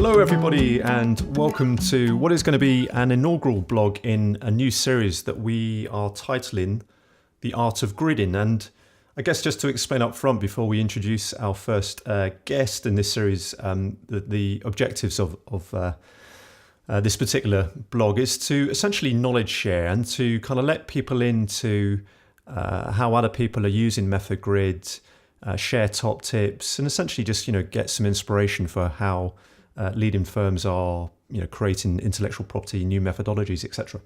Hello everybody and welcome to what is going to be an inaugural blog in a new series that we are titling The Art of Gridding. And I guess just to explain up front before we introduce our first guest in this series, the objectives of this particular blog is to essentially knowledge share and to kind of let people into how other people are using Method Grid, share top tips, and essentially just get some inspiration for how leading firms are creating intellectual property, new methodologies, etc.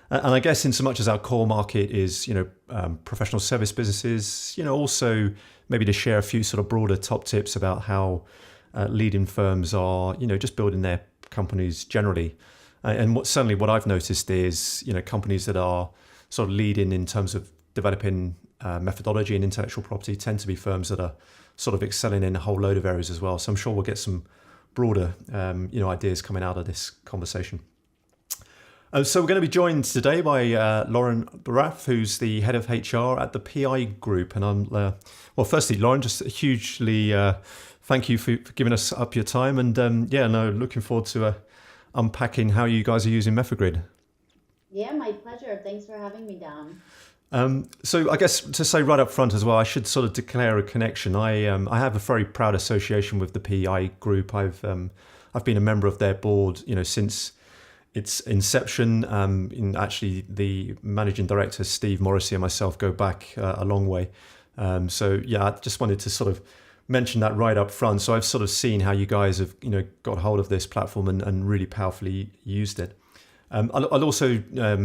And I guess in so much as our core market is professional service businesses, also maybe to share a few sort of broader top tips about how leading firms are just building their companies generally. And certainly what I've noticed is companies that are sort of leading in terms of developing methodology and intellectual property tend to be firms that are sort of excelling in a whole load of areas as well. So I'm sure we'll get some broader ideas coming out of this conversation. So we're going to be joined today by Lauren Rath, who's the head of HR at the PI Group. And I'm firstly, Lauren, just hugely thank you for giving us up your time. And looking forward to unpacking how you guys are using Method Grid. Yeah, my pleasure. Thanks for having me, Dom. So I guess to say right up front as well, I should sort of declare a connection. I have a very proud association with the PI Group. I've been a member of their board, since its inception. Actually, the managing director Steve Morrissey and myself go back a long way. I just wanted to sort of mention that right up front. So I've sort of seen how you guys have got hold of this platform and really powerfully used it. I'll also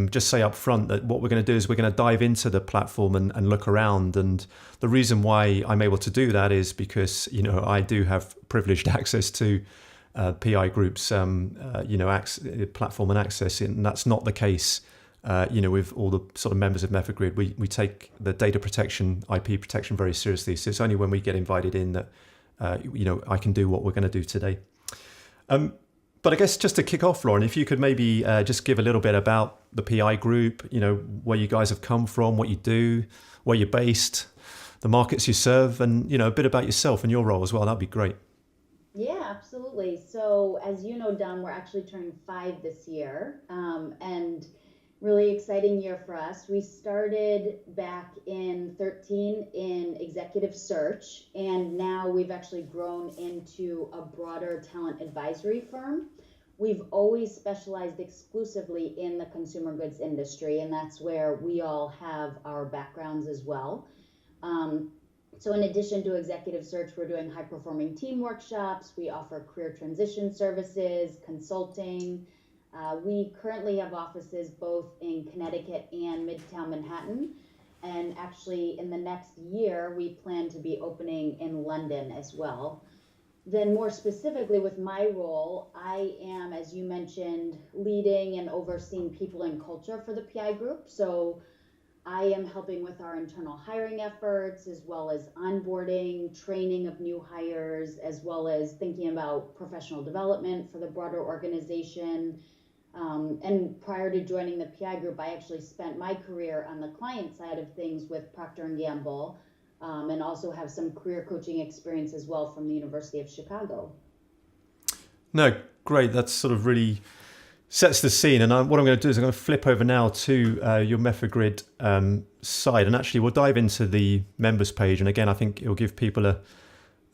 just say up front that what we're going to do is we're going to dive into the platform and look around. And the reason why I'm able to do that is because, I do have privileged access to PI Group's, platform and access. And that's not the case, with all the sort of members of Method Grid. We take the data protection, IP protection very seriously. So it's only when we get invited in that, I can do what we're going to do today. But I guess just to kick off, Lauren, if you could maybe just give a little bit about the PI Group, where you guys have come from, what you do, where you're based, the markets you serve, and, a bit about yourself and your role as well. That'd be great. Yeah, absolutely. So as you know, Dom, we're actually turning 5 this year, and really exciting year for us. We started back in 2013 in executive search, and now we've actually grown into a broader talent advisory firm. We've always specialized exclusively in the consumer goods industry, and that's where we all have our backgrounds as well. So in addition to executive search, we're doing high-performing team workshops. We offer career transition services, consulting. We currently have offices both in Connecticut and Midtown Manhattan. And actually, in the next year, we plan to be opening in London as well. Then more specifically with my role, I am, as you mentioned, leading and overseeing people and culture for the PI Group. So I am helping with our internal hiring efforts, as well as onboarding, training of new hires, as well as thinking about professional development for the broader organization. And prior to joining the PI Group, I actually spent my career on the client side of things with Procter & Gamble, and also have some career coaching experience as well from the University of Chicago. No, great. That's sort of really sets the scene. And what I'm going to do is I'm going to flip over now to your Method Grid side. And actually, we'll dive into the members page. And again, I think it'll give people a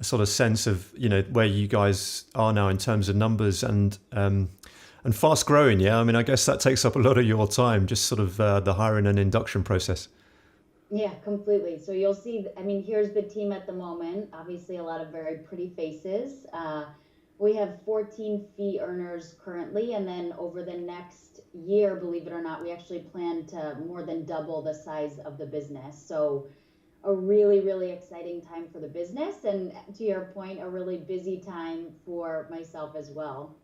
sort of sense of, where you guys are now in terms of numbers and fast growing. Yeah, I mean, I guess that takes up a lot of your time, just sort of the hiring and induction process. Yeah, completely. So you'll see, here's the team at the moment. Obviously, a lot of very pretty faces. We have 14 fee earners currently, and then over the next year, believe it or not, we actually plan to more than double the size of the business. So a really, really exciting time for the business, and to your point, a really busy time for myself as well.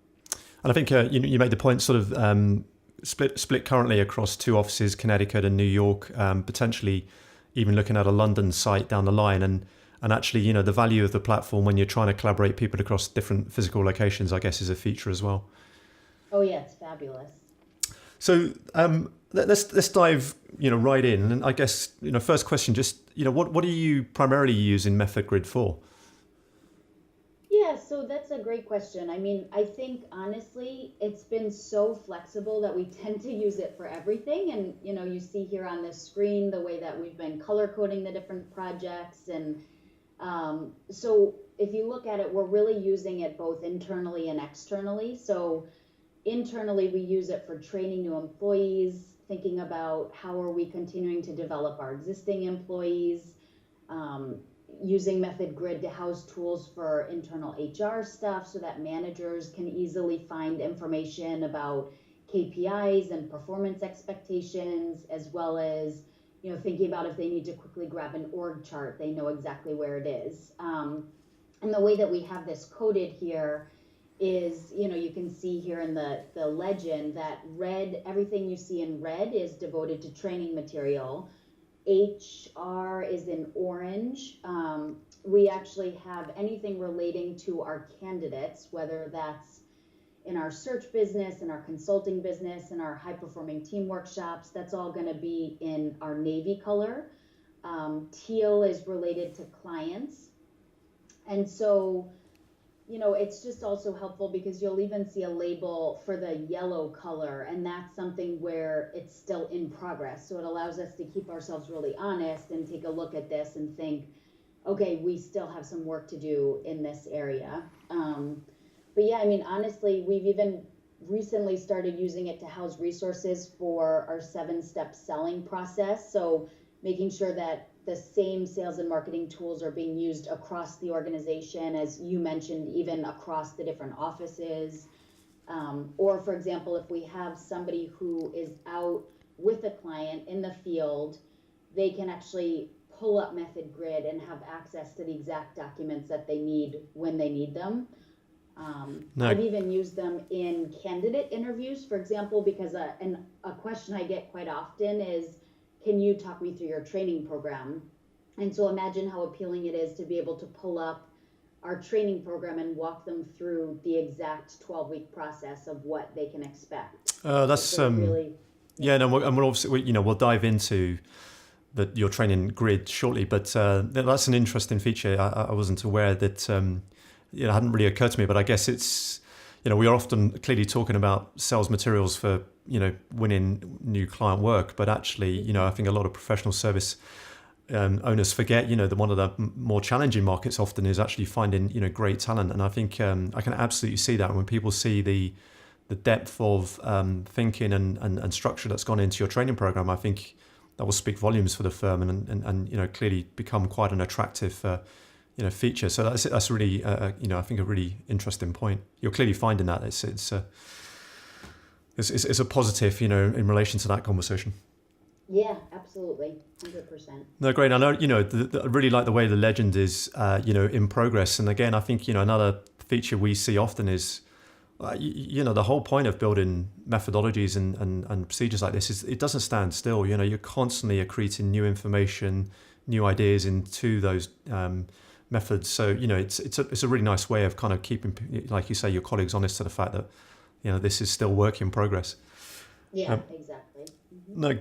And I think you made the point sort of split currently across 2 offices, Connecticut and New York, potentially even looking at a London site down the line. And actually, the value of the platform when you're trying to collaborate people across different physical locations, I guess, is a feature as well. Oh, yeah, it's fabulous. So let's dive right in. And I guess first question, just what do you primarily use in Method Grid for? Yeah, so that's a great question. I mean, I think honestly, it's been so flexible that we tend to use it for everything. And, you see here on this screen the way that we've been color coding the different projects. And so if you look at it, we're really using it both internally and externally. So internally, we use it for training new employees, thinking about how are we continuing to develop our existing employees, using Method Grid to house tools for internal HR stuff so that managers can easily find information about KPIs and performance expectations, as well as thinking about if they need to quickly grab an org chart, they know exactly where it is. And the way that we have this coded here is, you can see here in the legend that red, everything you see in red is devoted to training material. HR is in orange. We actually have anything relating to our candidates, whether that's in our search business, in our consulting business, in our high performing team workshops, that's all going to be in our navy color. Teal is related to clients. And so, it's just also helpful because you'll even see a label for the yellow color, and that's something where it's still in progress. So it allows us to keep ourselves really honest and take a look at this and think, okay, we still have some work to do in this area. But yeah, I mean, honestly, we've even recently started using it to house resources for our 7-step selling process. So making sure that the same sales and marketing tools are being used across the organization, as you mentioned, even across the different offices. Or for example, if we have somebody who is out with a client in the field, they can actually pull up Method Grid and have access to the exact documents that they need when they need them. I've even used them in candidate interviews, for example, because a question I get quite often is, can you talk me through your training program? And so imagine how appealing it is to be able to pull up our training program and walk them through the exact 12-week process of what they can expect. That's really, yeah, no, and we're obviously, we'll dive into your training grid shortly, but that's an interesting feature. I wasn't aware that, it hadn't really occurred to me, but I guess it's, we are often clearly talking about sales materials for, winning new client work, but actually, I think a lot of professional service owners forget, that one of the more challenging markets often is actually finding, great talent. And I think I can absolutely see that when people see the depth of thinking and structure that's gone into your training program. I think that will speak volumes for the firm and clearly become quite an attractive feature. So that's really I think a really interesting point. You're clearly finding that it's a positive, in relation to that conversation. Yeah, absolutely, 100%. No, great. I know, I really like the way the legend is, in progress. And again, I think, another feature we see often is, the whole point of building methodologies and procedures like this is it doesn't stand still. You're constantly accreting new information, new ideas into those methods. So, it's a really nice way of kind of keeping, like you say, your colleagues honest to the fact that, this is still work in progress. Yeah, exactly. Mm-hmm. No,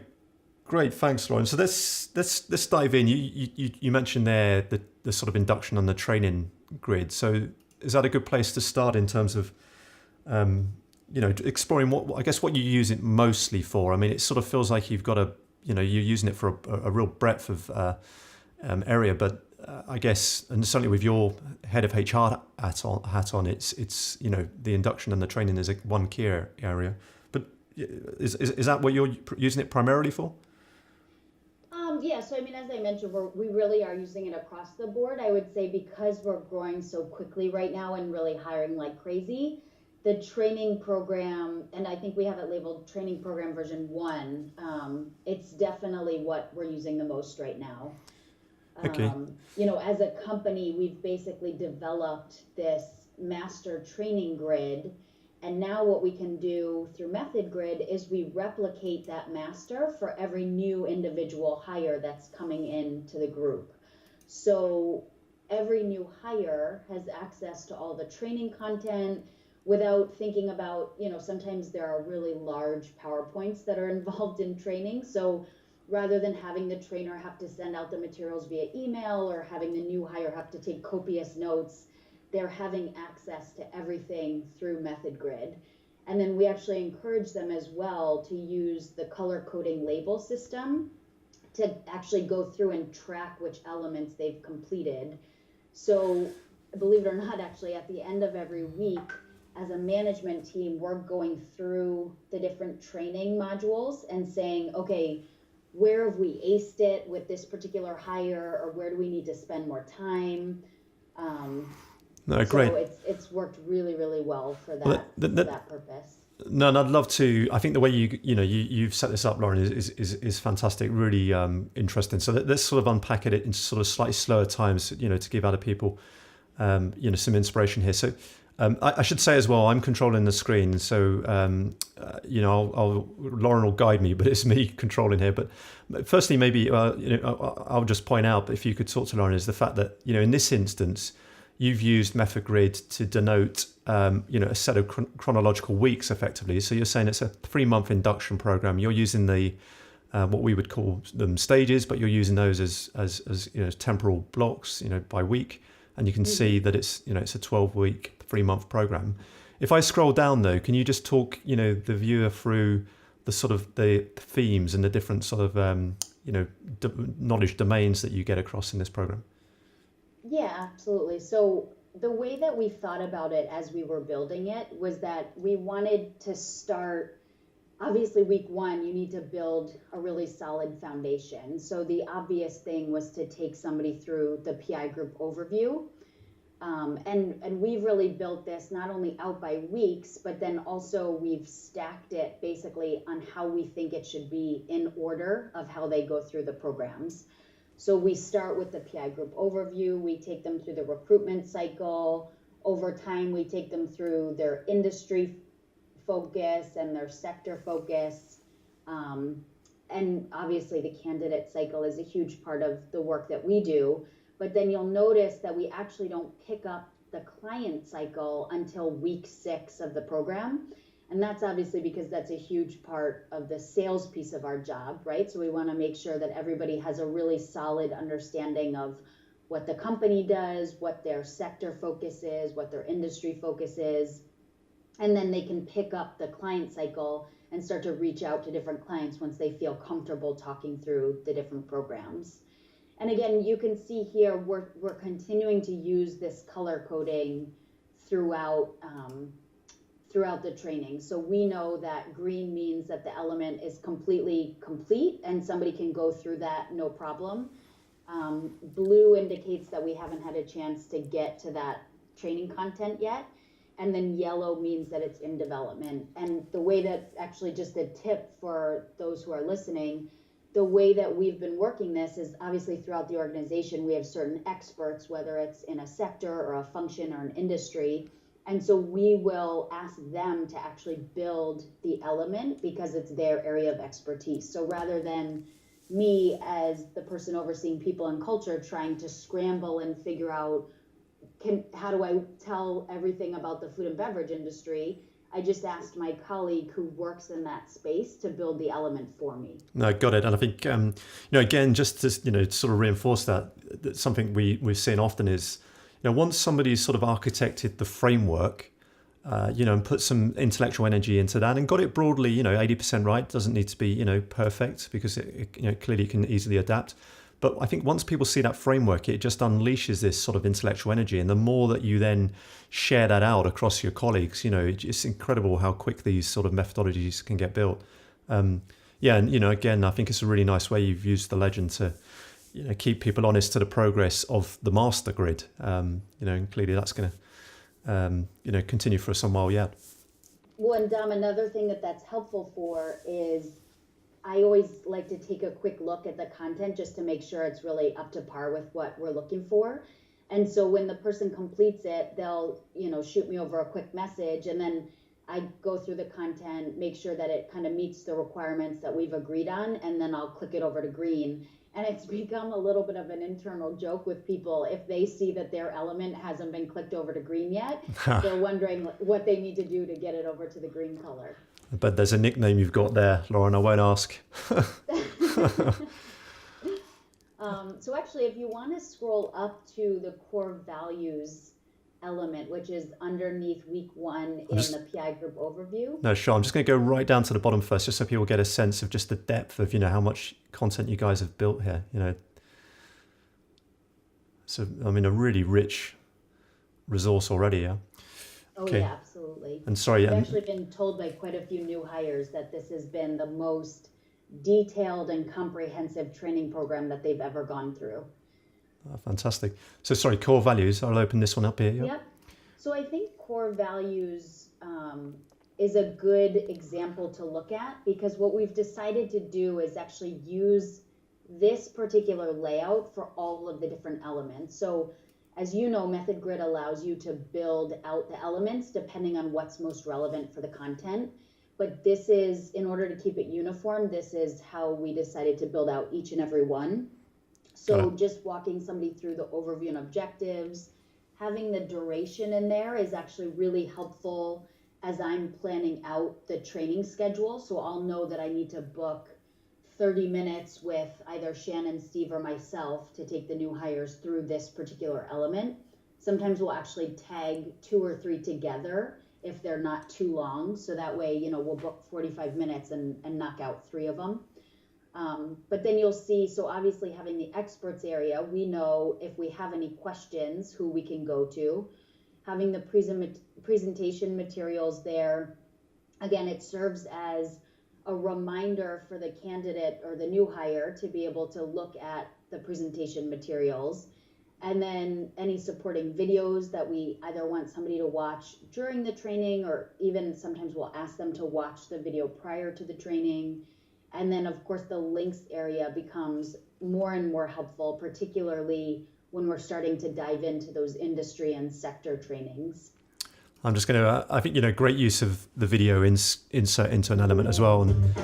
great. Thanks, Lauren. So let's dive in. You mentioned there the sort of induction and the training grid. So is that a good place to start in terms of, exploring what you use it mostly for? I mean, it sort of feels like you've got you're using it for a real breadth of area, but I guess, and certainly with your head of HR hat on, it's the induction and the training is one key area. But is that what you're using it primarily for? Yeah, so I mean, as I mentioned, we really are using it across the board. I would say because we're growing so quickly right now and really hiring like crazy, the training program, and I think we have it labeled training program version 1, it's definitely what we're using the most right now. Okay. As a company, we've basically developed this master training grid. And now what we can do through Method Grid is we replicate that master for every new individual hire that's coming into the group. So every new hire has access to all the training content without thinking about, sometimes there are really large PowerPoints that are involved in training. So rather than having the trainer have to send out the materials via email or having the new hire have to take copious notes, they're having access to everything through Method Grid. And then we actually encourage them as well to use the color coding label system to actually go through and track which elements they've completed. So believe it or not, actually at the end of every week, as a management team, we're going through the different training modules and saying, okay, where have we aced it with this particular hire, or where do we need to spend more time? No, great. So it's worked really, really well for that purpose. No, and I'd love to. I think the way you've set this up, Lauren, is fantastic. Really interesting. So let's sort of unpack it in sort of slightly slower times, to give other people, some inspiration here. So I should say as well, I'm controlling the screen. So Lauren will guide me, but it's me controlling here. But firstly, maybe I'll just point out, if you could talk to Lauren, is the fact that in this instance, you've used Method Grid to denote, a set of chronological weeks, effectively. So you're saying it's a 3-month induction program. You're using the what we would call them stages, but you're using those as temporal blocks, by week. And you can see that it's a 12-week, 3-month program. If I scroll down though, can you just talk, the viewer through the sort of the themes and the different sort of knowledge domains that you get across in this program? Yeah, absolutely. So the way that we thought about it as we were building it was that we wanted to start, obviously week 1, you need to build a really solid foundation. So the obvious thing was to take somebody through the PI group overview. And we've really built this not only out by weeks, but then also we've stacked it basically on how we think it should be in order of how they go through the programs. So we start with the PI group overview, we take them through the recruitment cycle. Over time, we take them through their industry focus and their sector focus. And obviously the candidate cycle is a huge part of the work that we do. But then you'll notice that we actually don't pick up the client cycle until week 6 of the program. And that's obviously because that's a huge part of the sales piece of our job, right? So we want to make sure that everybody has a really solid understanding of what the company does, what their sector focus is, what their industry focus is. And then they can pick up the client cycle and start to reach out to different clients once they feel comfortable talking through the different programs. And again, you can see here, we're continuing to use this color coding throughout the training. So we know that green means that the element is completely complete and somebody can go through that no problem. Blue indicates that we haven't had a chance to get to that training content yet. And then yellow means that it's in development. And the way that, actually just a tip for those who are listening, the way that we've been working this is obviously throughout the organization, we have certain experts, whether it's in a sector or a function or an industry. And so we will ask them to actually build the element because it's their area of expertise. So rather than me as the person overseeing people and culture trying to scramble and figure out, how do I tell everything about the food and beverage industry, I just asked my colleague who works in that space to build the element for me. No, got it. And I think, again, just to, sort of reinforce that something we've seen often is, once somebody's sort of architected the framework, and put some intellectual energy into that and got it broadly, 80% right, doesn't need to be, perfect because it clearly can easily adapt. But I think once people see that framework, it just unleashes this sort of intellectual energy. And the more that you then share that out across your colleagues, it's incredible how quick these sort of methodologies can get built. And, again, I think it's a really nice way you've used the legend to, keep people honest to the progress of the master grid. And clearly that's going to, continue for some while yet. Well, and Dom, another thing that's helpful for is I always like to take a quick look at the content just to make sure it's really up to par with what we're looking for. And so when the person completes it, they'll, shoot me over a quick message, and then I go through the content, make sure that it kind of meets the requirements that we've agreed on, and then I'll click it over to green. And it's become a little bit of an internal joke with people. If they see that their element hasn't been clicked over to green yet, they're wondering what they need to do to get it over to the green color. But there's a nickname you've got there, Lauren. I won't ask. So actually, if you want to scroll up to the core values element, which is underneath week 1 in the PI group overview. No, sure. I'm just going to go right down to the bottom first, just so people get a sense of just the depth of, how much content you guys have built here. So, I mean, a really rich resource already, yeah? Oh, Okay. yeah, absolutely. And sorry, I've actually been told by quite a few new hires that this has been the most detailed and comprehensive training program that they've ever gone through. Fantastic. So sorry, core values. I'll open this one up here. Yep. So I think core values is a good example to look at, because what we've decided to do is actually use this particular layout for all of the different elements. So as you know, Method Grid allows you to build out the elements depending on what's most relevant for the content. But this is, in order to keep it uniform, this is how we decided to build out each and every one. So just walking somebody through the overview and objectives, having the duration in there is actually really helpful as I'm planning out the training schedule. So I'll know that I need to book 30 minutes with either Shannon, Steve, or myself to take the new hires through this particular element. Sometimes we'll actually tag 2 or 3 together if they're not too long. So that way, we'll book 45 minutes and knock out 3 of them. But then you'll see, so obviously having the experts area, we know if we have any questions who we can go to. Having the presentation materials there, again, it serves as a reminder for the candidate or the new hire to be able to look at the presentation materials. And then any supporting videos that we either want somebody to watch during the training, or even sometimes we'll ask them to watch the video prior to the training. And then, of course, the links area becomes more and more helpful, particularly when we're starting to dive into those industry and sector trainings. I'm just going to, I think, great use of the video insert into an element as well. And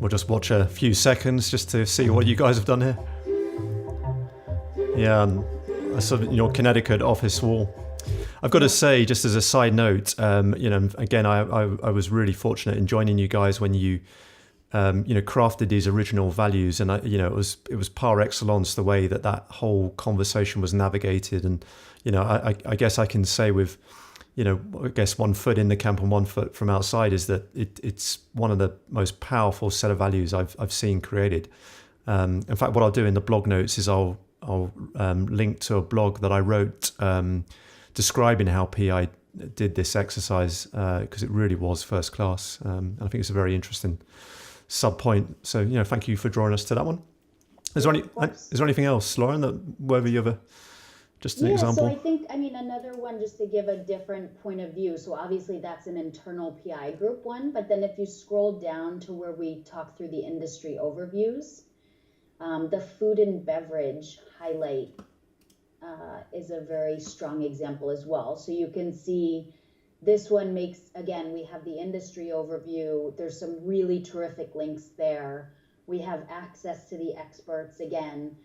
we'll just watch a few seconds just to see what you guys have done here. Yeah, and I saw your Connecticut office wall. I've got to say, just as a side note, again, I was really fortunate in joining you guys when you, crafted these original values, and it was par excellence the way that whole conversation was navigated, and I guess I can say with, I guess 1 foot in the camp and 1 foot from outside is that it's one of the most powerful set of values I've seen created. In fact, what I'll do in the blog notes is I'll link to a blog that I wrote. Describing how PI did this exercise, because it really was first class. And I think it's a very interesting sub-point. So, thank you for drawing us to that one. Is there anything else, Lauren, that whether you ever, just an example? So I think, another one just to give a different point of view. So obviously that's an internal PI group one, but then if you scroll down to where we talk through the industry overviews, the food and beverage highlight is a very strong example as well. So you can see this one makes, again, we have the industry overview. There's some really terrific links there. We have access to the experts. Again,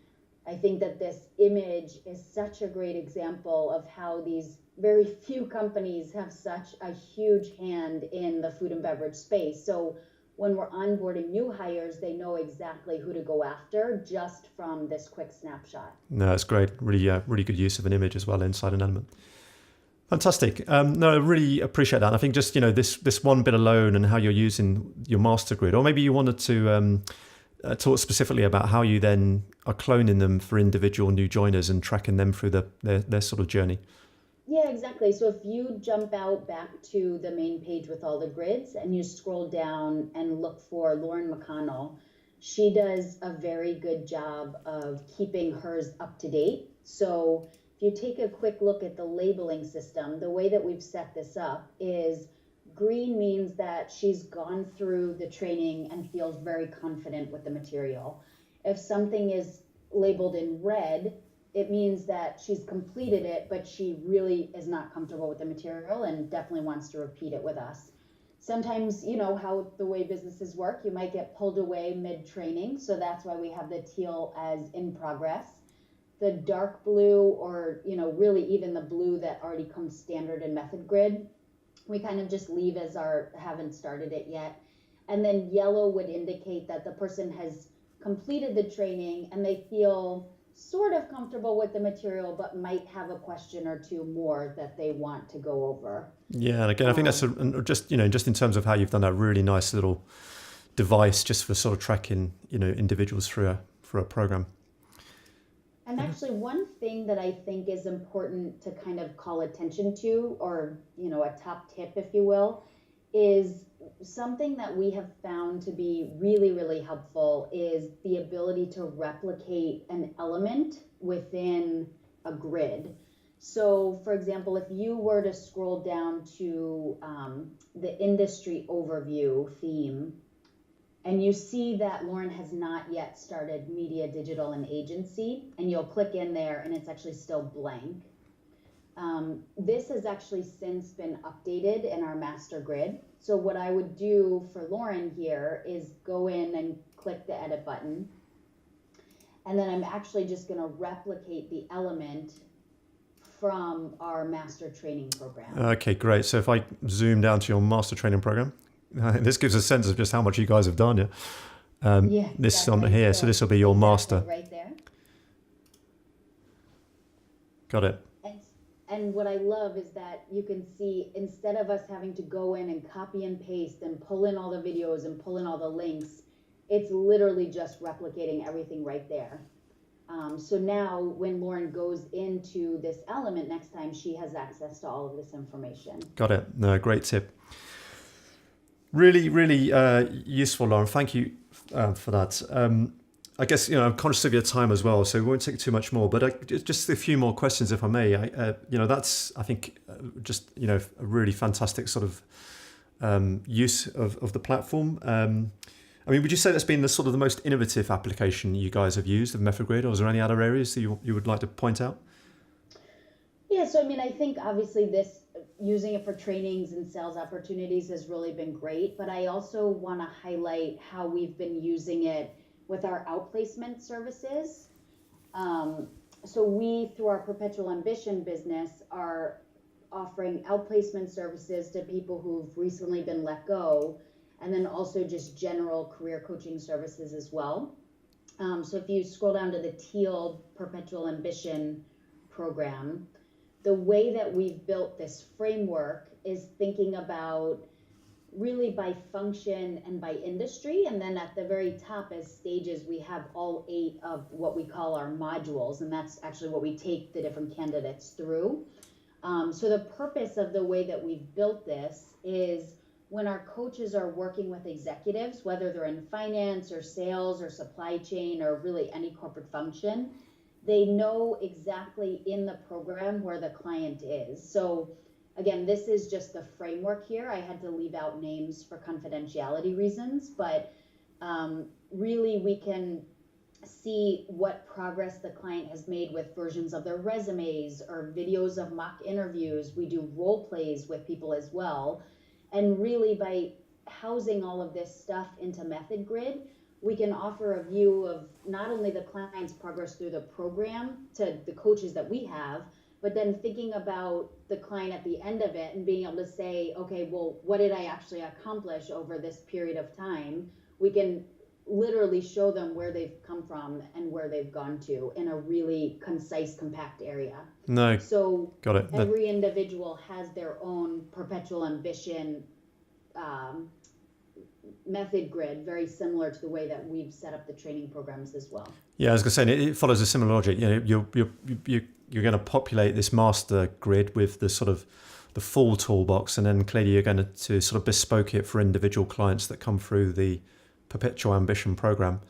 I think that this image is such a great example of how these very few companies have such a huge hand in the food and beverage space. So when we're onboarding new hires, they know exactly who to go after just from this quick snapshot. No, it's great. Really good use of an image as well inside an element. Fantastic. No, I really appreciate that. And I think just, this one bit alone and how you're using your master grid, or maybe you wanted to talk specifically about how you then are cloning them for individual new joiners and tracking them through their sort of journey. Yeah, exactly. So if you jump out back to the main page with all the grids and you scroll down and look for Lauren McConnell, she does a very good job of keeping hers up to date. So if you take a quick look at the labeling system, the way that we've set this up is green means that she's gone through the training and feels very confident with the material. If something is labeled in red, it means that she's completed it, but she really is not comfortable with the material and definitely wants to repeat it with us. Sometimes, how the way businesses work, you might get pulled away mid-training. So that's why we have the teal as in progress. The dark blue, or, really even the blue that already comes standard in Method Grid, we kind of just leave as our haven't started it yet. And then yellow would indicate that the person has completed the training and they feel sort of comfortable with the material, but might have a question or two more that they want to go over. Yeah, and again, I think that's just just in terms of how you've done that really nice little device just for sort of tracking individuals through a program. And actually, one thing that I think is important to kind of call attention to, or a top tip, if you will, is something that we have found to be really, really helpful is the ability to replicate an element within a grid. So, for example, if you were to scroll down to the industry overview theme, and you see that Lauren has not yet started media, digital, and agency, and you'll click in there and it's actually still blank. This has actually since been updated in our master grid. So what I would do for Lauren here is go in and click the edit button. And then I'm actually just going to replicate the element from our master training program. Okay, great. So if I zoom down to your master training program, this gives a sense of just how much you guys have done. Yeah. This on here. So this will be your master. Right there. Got it. And what I love is that you can see, instead of us having to go in and copy and paste and pull in all the videos and pull in all the links, it's literally just replicating everything right there. So now when Lauren goes into this element next time, she has access to all of this information. Got it. No, great tip. Really, really useful, Lauren. Thank you for that. I guess, I'm conscious of your time as well, so we won't take too much more, but just a few more questions, if I may. That's, I think, just, a really fantastic sort of use of the platform. Would you say that's been the sort of the most innovative application you guys have used of MethodGrid, or is there any other areas that you would like to point out? Yeah, so I think obviously using it for trainings and sales opportunities has really been great, but I also want to highlight how we've been using it with our outplacement services. So we, through our Perpetual Ambition business, are offering outplacement services to people who've recently been let go, and then also just general career coaching services as well. So if you scroll down to the teal Perpetual Ambition program, the way that we've built this framework is thinking about really by function and by industry, and then at the very top as stages we have all 8 of what we call our modules, and that's actually what we take the different candidates through. So the purpose of the way that we've built this is when our coaches are working with executives, whether they're in finance or sales or supply chain or really any corporate function, they know exactly in the program where the client is. So again, this is just the framework here. I had to leave out names for confidentiality reasons, but really we can see what progress the client has made with versions of their resumes or videos of mock interviews. We do role plays with people as well. And really by housing all of this stuff into MethodGrid, we can offer a view of not only the client's progress through the program to the coaches that we have, but then thinking about the client at the end of it and being able to say, okay, well, what did I actually accomplish over this period of time? We can literally show them where they've come from and where they've gone to in a really concise, compact area. No, so got it. Every individual has their own Perpetual Ambition MethodGrid, very similar to the way that we've set up the training programs as well. Yeah, I was going to say, it follows a similar logic. You're going to populate this master grid with the sort of the full toolbox, and then clearly you're going to sort of bespoke it for individual clients that come through the Perpetual Ambition program,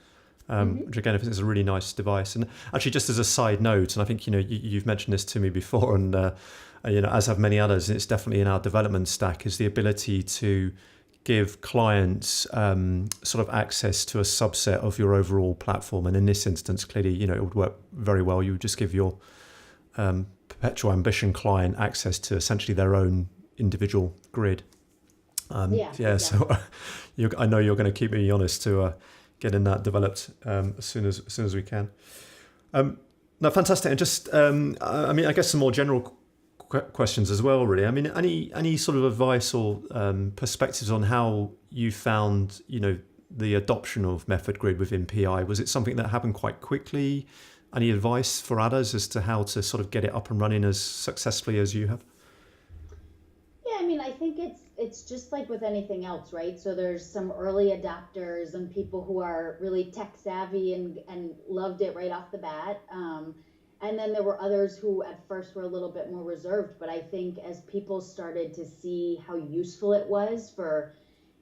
which again, I think is a really nice device. And actually, just as a side note, and I think you've mentioned this to me before, and as have many others, it's definitely in our development stack, is the ability to give clients sort of access to a subset of your overall platform. And in this instance, clearly, it would work very well. You would just give your Perpetual Ambition client access to essentially their own individual grid. Exactly. So I know you're going to keep me honest to getting that developed as soon as we can. No, fantastic. And just, I guess some more general questions as well, really. Any sort of advice or perspectives on how you found, the adoption of MethodGrid within PI? Was it something that happened quite quickly? any advice for others as to how to sort of get it up and running as successfully as you have? Yeah, I mean, I think it's just like with anything else, right? So there's some early adopters and people who are really tech savvy and loved it right off the bat. And then there were others who at first were a little bit more reserved. But I think as people started to see how useful it was for,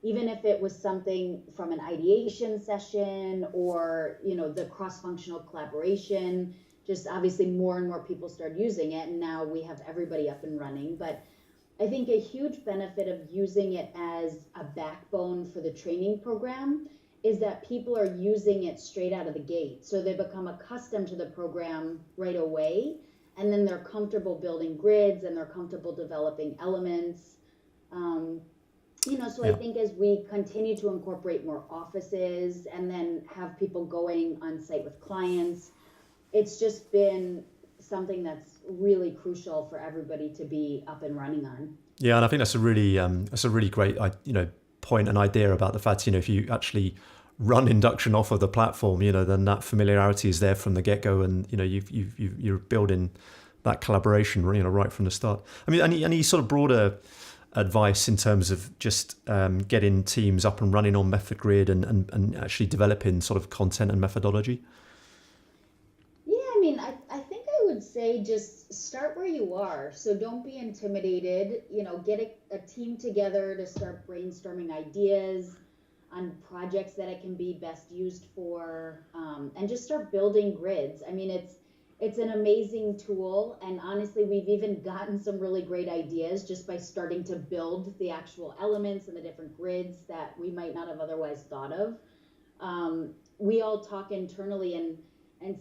even if it was something from an ideation session or, the cross-functional collaboration, just obviously more and more people started using it. And now we have everybody up and running. But I think a huge benefit of using it as a backbone for the training program is that people are using it straight out of the gate. So they become accustomed to the program right away, and then they're comfortable building grids and they're comfortable developing elements. So I think as we continue to incorporate more offices and then have people going on site with clients, it's just been something that's really crucial for everybody to be up and running on. Yeah, and I think that's a really great point and idea about the fact if you actually run Induction off of the platform, then that familiarity is there from the get go, and you're building that collaboration right from the start. I mean, any sort of broader advice in terms of just getting teams up and running on Method Grid and actually developing sort of content and methodology? I think I would say just start where you are. So don't be intimidated. Get a team together to start brainstorming ideas on projects that it can be best used for, and just start building grids. I mean, it's an amazing tool, and honestly, we've even gotten some really great ideas just by starting to build the actual elements and the different grids that we might not have otherwise thought of. We all talk internally and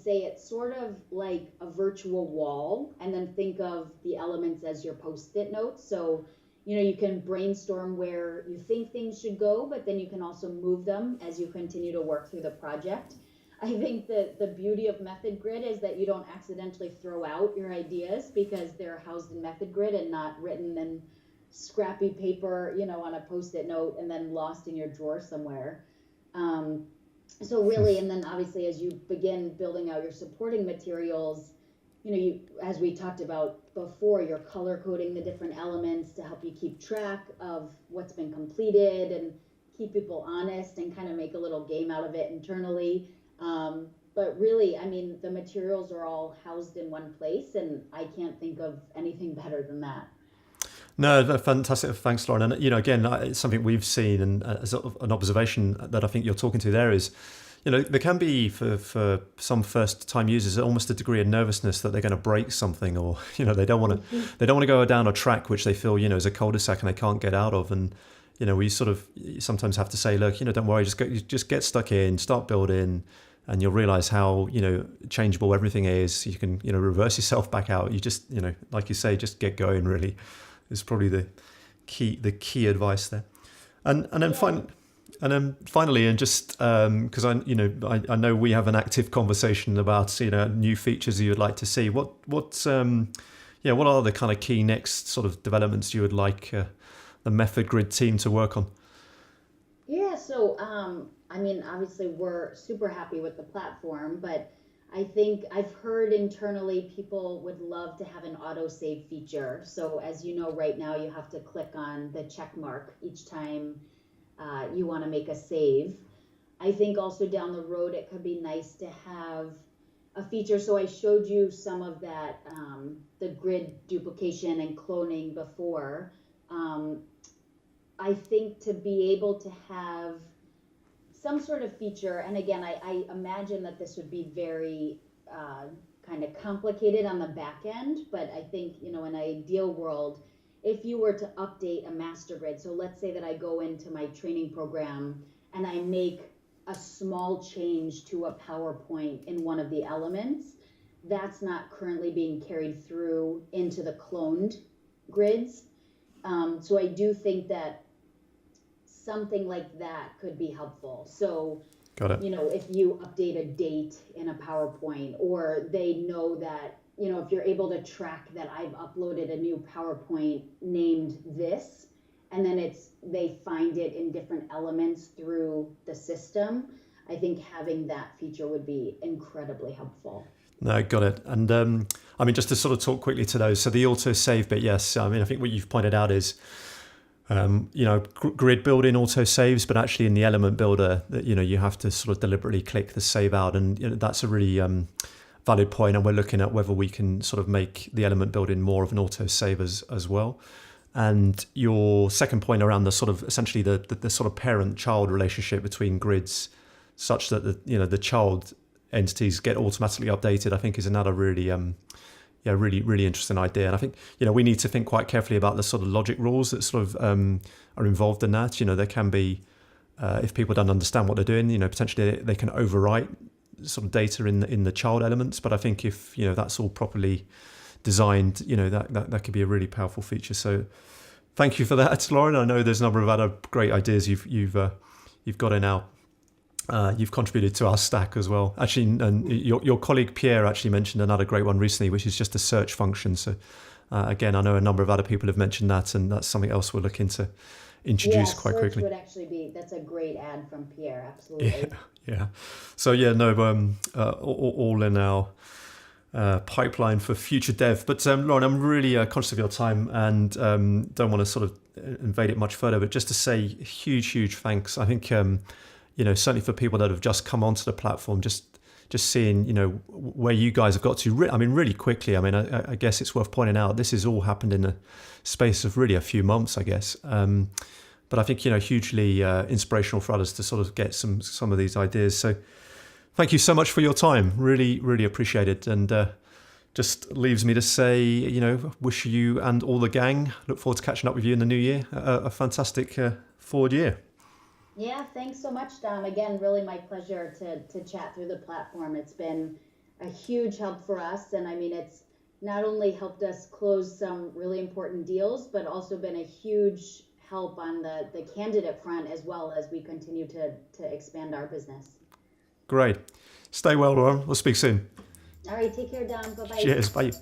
say it's sort of like a virtual wall, and then think of the elements as your post-it notes. So, you can brainstorm where you think things should go, but then you can also move them as you continue to work through the project. I think that the beauty of Method Grid is that you don't accidentally throw out your ideas because they're housed in Method Grid and not written in scrappy paper, on a post-it note and then lost in your drawer somewhere. So really, and then obviously as you begin building out your supporting materials, as we talked about before, you're color coding the different elements to help you keep track of what's been completed and keep people honest and kind of make a little game out of it internally. But really, I mean, the materials are all housed in one place, and I can't think of anything better than that. No, fantastic. Thanks, Lauren. And, again, it's something we've seen, and as an observation that I think you're talking to there is, there can be for some first time users almost a degree of nervousness that they're going to break something, or, they don't want to go down a track which they feel, is a cul-de-sac and they can't get out of. And, we sort of sometimes have to say, look, don't worry, just get stuck in, start building, and you'll realize how, changeable everything is. You can, reverse yourself back out. You just, like you say, just get going, really. Is probably the key advice there, and then finally, and just because I know we have an active conversation about new features you would like to see. What are the kind of key next sort of developments you would like the Method Grid team to work on? Yeah, so obviously we're super happy with the platform, but I think I've heard internally people would love to have an autosave feature. So as you know, right now you have to click on the check mark each time you want to make a save. I think also down the road it could be nice to have a feature. So I showed you some of that, the grid duplication and cloning before. I think to be able to have some sort of feature, and again, I imagine that this would be very kind of complicated on the back end, but I think, in an ideal world, if you were to update a master grid, so let's say that I go into my training program and I make a small change to a PowerPoint in one of the elements, that's not currently being carried through into the cloned grids. So I do think that something like that could be helpful. So, Got it. If you update a date in a PowerPoint, or they know that, if you're able to track that I've uploaded a new PowerPoint named this, and then they find it in different elements through the system, I think having that feature would be incredibly helpful. No, got it. And I mean, just to sort of talk quickly to those. So the autosave bit, yes. I mean, I think what you've pointed out is, grid building autosaves, but actually in the element builder, that you have to sort of deliberately click the save out, and that's a really valid point. And we're looking at whether we can sort of make the element building more of an autosave as well. And your second point around the sort of essentially the sort of parent-child relationship between grids, such that the child entities get automatically updated, I think is another really really interesting idea. And I think we need to think quite carefully about the sort of logic rules that sort of are involved in that. There can be if people don't understand what they're doing, potentially they can overwrite sort of data in the child elements. But I think if that's all properly designed, that could be a really powerful feature. So thank you for that, Lauren. I know there's a number of other great ideas you've got in now. You've contributed to our stack as well. Actually, and your colleague Pierre actually mentioned another great one recently, which is just a search function. So again, I know a number of other people have mentioned that, and that's something else we're looking to introduce quite quickly. Would actually that's a great ad from Pierre. Absolutely. Yeah. So all in our pipeline for future dev. But Lauren, I'm really conscious of your time and don't want to sort of invade it much further, but just to say huge thanks. I think certainly for people that have just come onto the platform, just seeing where you guys have got to, really quickly. I mean, I guess it's worth pointing out this has all happened in a space of really a few months, I guess. But I think hugely inspirational for others to sort of get some of these ideas. So thank you so much for your time. Really appreciate it. And just leaves me to say, wish you and all the gang, look forward to catching up with you in the new year. A fantastic forward year. Yeah, thanks so much, Dom. Again, really my pleasure to chat through the platform. It's been a huge help for us. And I mean, it's not only helped us close some really important deals, but also been a huge help on the candidate front as well as we continue to expand our business. Great. Stay well, Lauren. We'll speak soon. All right, take care, Dom. Bye-bye. Cheers. Bye.